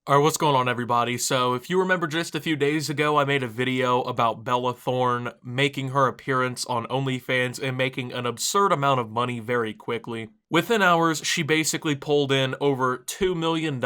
Alright, what's going on everybody? So, if you remember just a few days ago, I made a video about Bella Thorne making her appearance on OnlyFans and making an absurd amount of money very quickly. Within hours, she basically pulled in over $2 million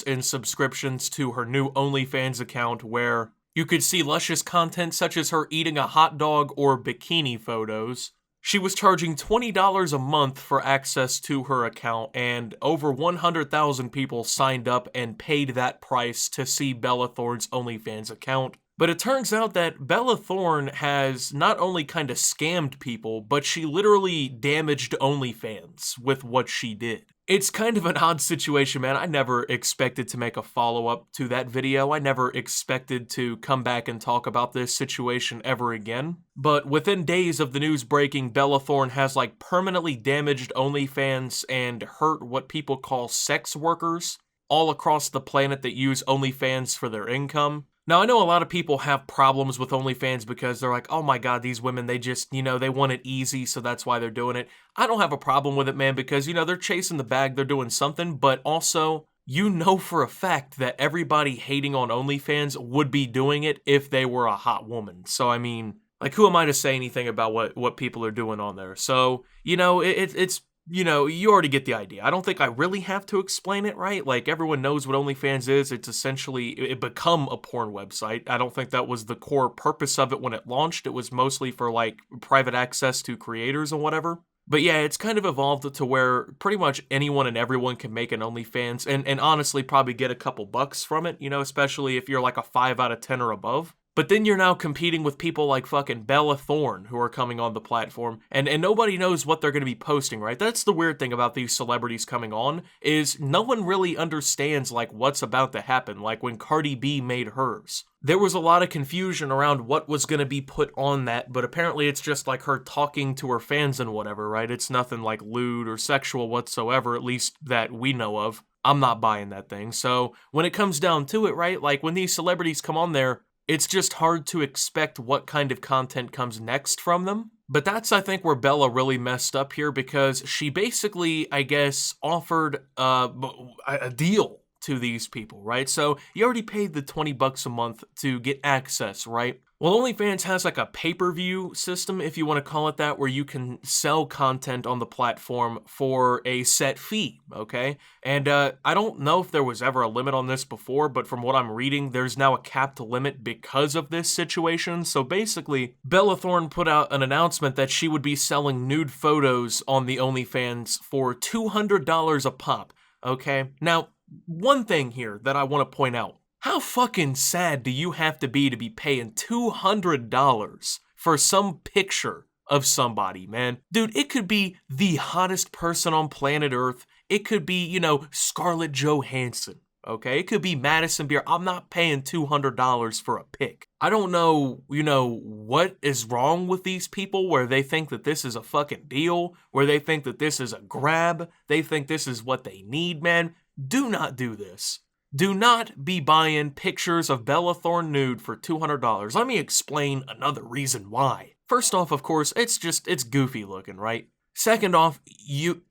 in subscriptions to her new OnlyFans account where you could see luscious content such as her eating a hot dog or bikini photos. She was charging $20 a month for access to her account, and over 100,000 people signed up and paid that price to see Bella Thorne's OnlyFans account. But it turns out that Bella Thorne has not only kind of scammed people, but she literally damaged OnlyFans with what she did. It's kind of an odd situation, man. I never expected to make a follow-up to that video. I never expected to come back and talk about this situation ever again. But within days of the news breaking, Bella Thorne has like permanently damaged OnlyFans and hurt what people call sex workers all across the planet that use OnlyFans for their income. Now, I know a lot of people have problems with OnlyFans because they're like, oh my god, these women, they just, they want it easy, so that's why they're doing it. I don't have a problem with it, man, because, they're chasing the bag, they're doing something, but also, you know for a fact that everybody hating on OnlyFans would be doing it if they were a hot woman. So, I mean, like, who am I to say anything about what people are doing on there? So, it's you already get the idea. I don't think I really have to explain it, right? Like, everyone knows what OnlyFans is. It's essentially, it become a porn website. I don't think that was the core purpose of it when it launched. It was mostly for, like, private access to creators and whatever. But yeah, it's kind of evolved to where pretty much anyone and everyone can make an OnlyFans and honestly probably get a couple bucks from it, especially if you're like a 5 out of 10 or above. But then you're now competing with people like fucking Bella Thorne who are coming on the platform, and nobody knows what they're going to be posting, right? That's the weird thing about these celebrities coming on, is no one really understands like what's about to happen, like when Cardi B made hers. There was a lot of confusion around what was going to be put on that, but apparently it's just like her talking to her fans and whatever, right? It's nothing like lewd or sexual whatsoever, at least that we know of. I'm not buying that thing. So when it comes down to it, right, like when these celebrities come on there, it's just hard to expect what kind of content comes next from them. But that's, I think, where Bella really messed up here because she basically, I guess, offered a deal to these people, right? So you already paid the 20 bucks a month to get access, right? Well, OnlyFans has like a pay-per-view system, if you want to call it that, where you can sell content on the platform for a set fee, okay? And I don't know if there was ever a limit on this before, but from what I'm reading, there's now a capped limit because of this situation. So basically, Bella Thorne put out an announcement that she would be selling nude photos on the OnlyFans for $200 a pop, okay? Now, one thing here that I want to point out. How fucking sad do you have to be paying $200 for some picture of somebody, man? Dude, it could be the hottest person on planet Earth. It could be, Scarlett Johansson, okay? It could be Madison Beer. I'm not paying $200 for a pic. I don't know, what is wrong with these people where they think that this is a fucking deal, where they think that this is a grab, they think this is what they need, man. Do not do this. Do not be buying pictures of Bella Thorne nude for $200. Let me explain another reason why. First off, of course, it's goofy looking, right? Second off, you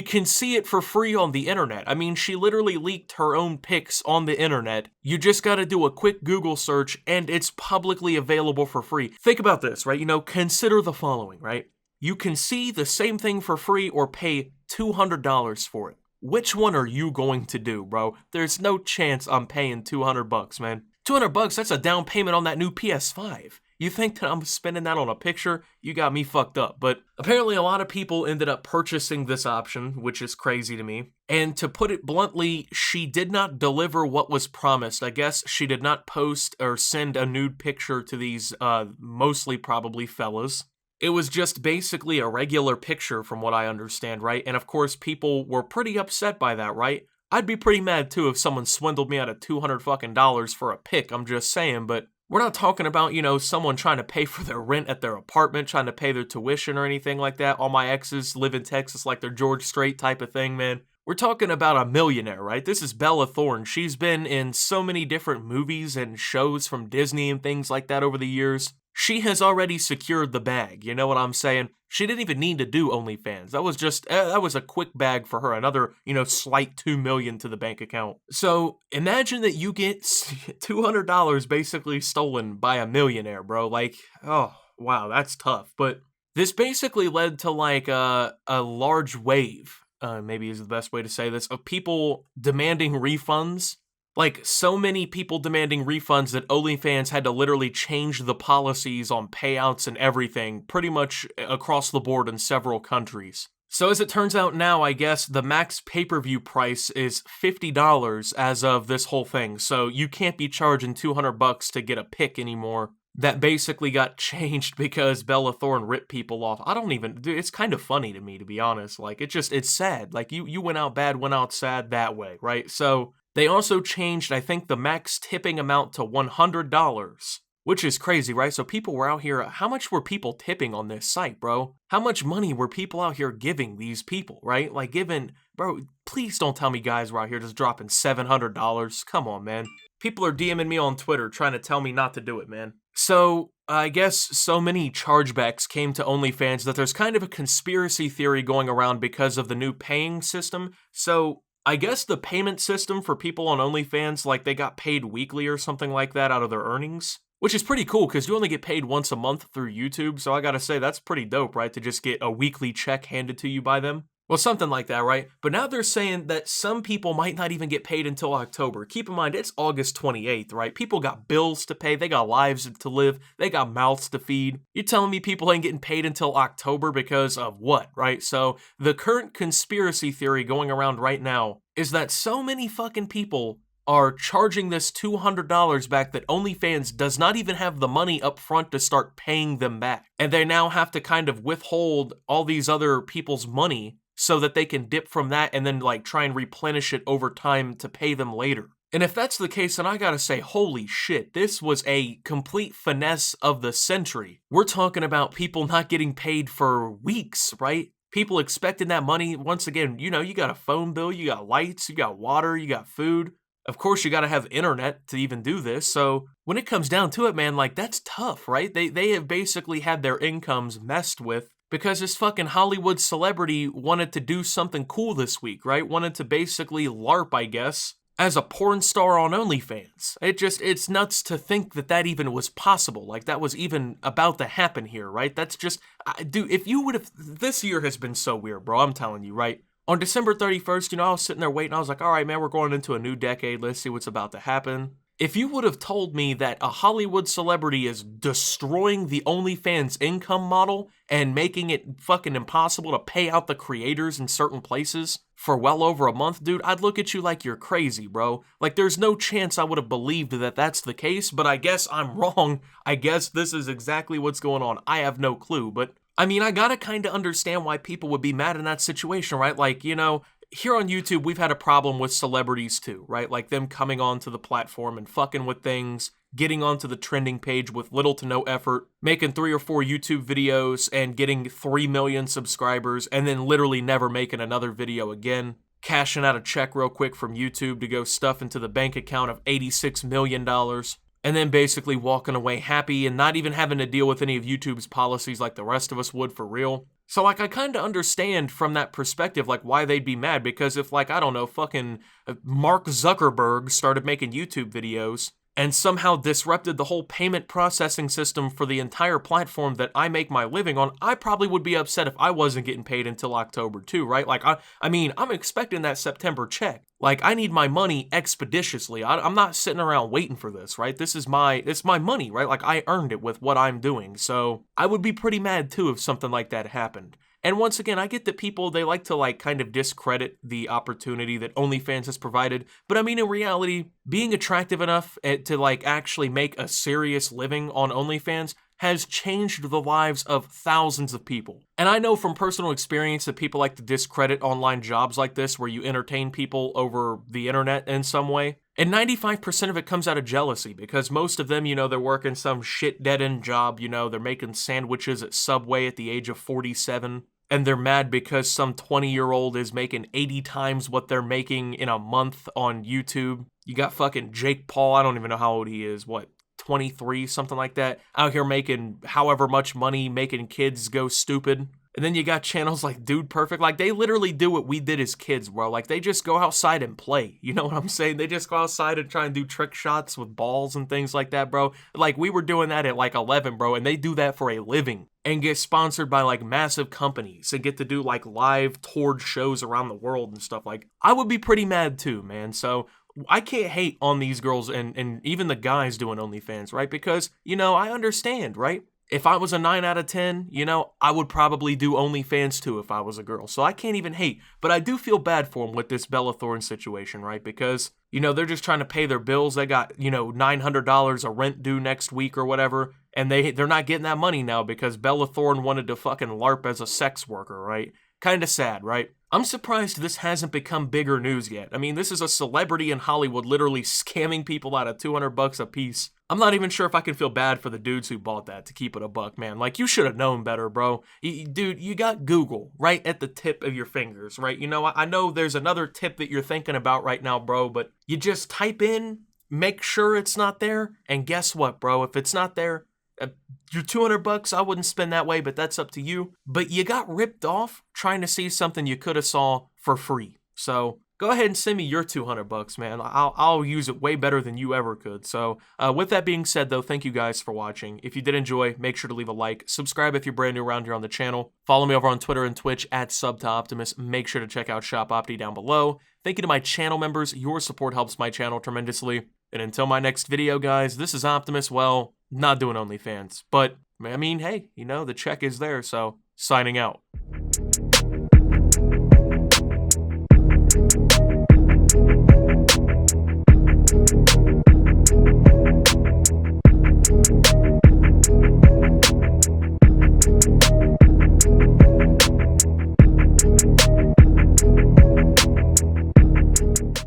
can see it for free on the internet. I mean, she literally leaked her own pics on the internet. You just gotta do a quick Google search and it's publicly available for free. Think about this, right? Consider the following, right? You can see the same thing for free or pay $200 for it. Which one are you going to do, bro? There's no chance I'm paying 200 bucks, man. 200 bucks, that's a down payment on that new PS5. You think that I'm spending that on a picture? You got me fucked up. But apparently a lot of people ended up purchasing this option, which is crazy to me. And to put it bluntly, she did not deliver what was promised. I guess she did not post or send a nude picture to these mostly probably fellas. It was just basically a regular picture from what I understand, right? And of course, people were pretty upset by that, right? I'd be pretty mad too if someone swindled me out of 200 fucking dollars for a pic, I'm just saying, but we're not talking about, someone trying to pay for their rent at their apartment, trying to pay their tuition or anything like that. All my exes live in Texas like they're George Strait type of thing, man. We're talking about a millionaire, right? This is Bella Thorne. She's been in so many different movies and shows from Disney and things like that over the years. she has already secured the bag. You know what I'm saying? She didn't even need to do OnlyFans. That was just that was a quick bag for her. Another, slight 2 million to the bank account. So imagine that you get $200 basically stolen by a millionaire, bro. Like, oh wow, that's tough. But this basically led to like a large wave. Maybe is the best way to say this, of people demanding refunds. Like, so many people demanding refunds that OnlyFans had to literally change the policies on payouts and everything, pretty much across the board in several countries. So as it turns out now, I guess the max pay-per-view price is $50 as of this whole thing, so you can't be charging $200 to get a pic anymore. That basically got changed because Bella Thorne ripped people off. Dude, it's kind of funny to me, to be honest. Like, it's sad. Like, you went out bad, went out sad that way, right? So they also changed, I think, the max tipping amount to $100, which is crazy, right? So people were out here, how much were people tipping on this site, bro? How much money were people out here giving these people, right? Like, bro, please don't tell me guys were out here just dropping $700. Come on, man. People are DMing me on Twitter trying to tell me not to do it, man. So, I guess so many chargebacks came to OnlyFans that there's kind of a conspiracy theory going around because of the new paying system. So, I guess the payment system for people on OnlyFans, like they got paid weekly or something like that out of their earnings, which is pretty cool because you only get paid once a month through YouTube. So I gotta say, that's pretty dope, right? To just get a weekly check handed to you by them. Well, something like that, right? But now they're saying that some people might not even get paid until October. Keep in mind, it's August 28th, right? People got bills to pay, they got lives to live, they got mouths to feed. You're telling me people ain't getting paid until October because of what, right? So the current conspiracy theory going around right now is that so many fucking people are charging this $200 back that OnlyFans does not even have the money up front to start paying them back. And they now have to kind of withhold all these other people's money so that they can dip from that and then like try and replenish it over time to pay them later. And if that's the case, then I gotta say, holy shit, this was a complete finesse of the century. We're talking about people not getting paid for weeks, right? People expecting that money. Once again, you got a phone bill, you got lights, you got water, you got food. Of course, you gotta have internet to even do this. So when it comes down to it, man, like that's tough, right? They have basically had their incomes messed with because this fucking Hollywood celebrity wanted to do something cool this week, right? Wanted to basically LARP, I guess, as a porn star on OnlyFans. It's nuts to think that even was possible. Like, that was even about to happen here, right? That's just, dude, if you would have, this year has been so weird, bro, I'm telling you, right? On December 31st, I was sitting there waiting, I was like, all right, man, we're going into a new decade, let's see what's about to happen. If you would have told me that a Hollywood celebrity is destroying the OnlyFans income model and making it fucking impossible to pay out the creators in certain places for well over a month, dude, I'd look at you like you're crazy, bro. Like, there's no chance I would have believed that that's the case, but I guess I'm wrong. I guess this is exactly what's going on. I have no clue, but I mean, I gotta kind of understand why people would be mad in that situation, right? Like, here on YouTube, we've had a problem with celebrities too, right? Like them coming onto the platform and fucking with things, getting onto the trending page with little to no effort, making 3 or 4 YouTube videos and getting 3 million subscribers and then literally never making another video again, cashing out a check real quick from YouTube to go stuff into the bank account of $86 million, and then basically walking away happy and not even having to deal with any of YouTube's policies like the rest of us would for real. So, like, I kind of understand from that perspective, like, why they'd be mad, because if, like, I don't know, fucking Mark Zuckerberg started making YouTube videos and somehow disrupted the whole payment processing system for the entire platform that I make my living on, I probably would be upset if I wasn't getting paid until October too, right? Like, I mean, I'm expecting that September check. Like, I need my money expeditiously. I'm not sitting around waiting for this, right? It's my money, right? Like, I earned it with what I'm doing. So I would be pretty mad too if something like that happened. And once again, I get that people, they like to like kind of discredit the opportunity that OnlyFans has provided. But I mean, in reality, being attractive enough to like actually make a serious living on OnlyFans has changed the lives of thousands of people. And I know from personal experience that people like to discredit online jobs like this where you entertain people over the internet in some way. And 95% of it comes out of jealousy because most of them, they're working some shit dead-end job, they're making sandwiches at Subway at the age of 47. And they're mad because some 20-year-old is making 80 times what they're making in a month on YouTube. You got fucking Jake Paul, I don't even know how old he is, 20 23, something like that, out here making however much money, making kids go stupid. And then you got channels like Dude Perfect. Like, they literally do what we did as kids, bro. Like, they just go outside and play. You know what I'm saying? They just go outside and try and do trick shots with balls and things like that, bro. Like, we were doing that at like 11, bro, and they do that for a living and get sponsored by like massive companies and get to do like live toured shows around the world and stuff. Like, I would be pretty mad too, man. So I can't hate on these girls and even the guys doing OnlyFans, right? Because, you know, I understand, right? If I was a 9 out of 10, you know, I would probably do OnlyFans too if I was a girl. So I can't even hate. But I do feel bad for them with this Bella Thorne situation, right? Because, you know, they're just trying to pay their bills. They got, you know, $900 a rent due next week or whatever. And they're not getting that money now because Bella Thorne wanted to fucking LARP as a sex worker, right? Kind of sad, right? I'm surprised this hasn't become bigger news yet. I mean, this is a celebrity in Hollywood literally scamming people out of $200 a piece. I'm not even sure if I can feel bad for the dudes who bought that, to keep it a buck, man. Like, you should have known better, bro. Dude, you got Google right at the tip of your fingers, right? You know, I know there's another tip that you're thinking about right now, bro, but you just type in, make sure it's not there, and guess what, bro? If it's not there, your $200, I wouldn't spend that way, but that's up to you. But you got ripped off trying to see something you could have saw for free. So go ahead and send me your $200, man. I'll use it way better than you ever could. So with that being said, though, thank you guys for watching. If you did enjoy, make sure to leave a like. Subscribe if you're brand new around here on the channel. Follow me over on Twitter and Twitch at @SubToOptimus. Make sure to check out Shop Opti down below. Thank you to my channel members. Your support helps my channel tremendously. And until my next video, guys, this is Optimus. Well, not doing OnlyFans, but I mean, hey, you know, the check is there, so signing out.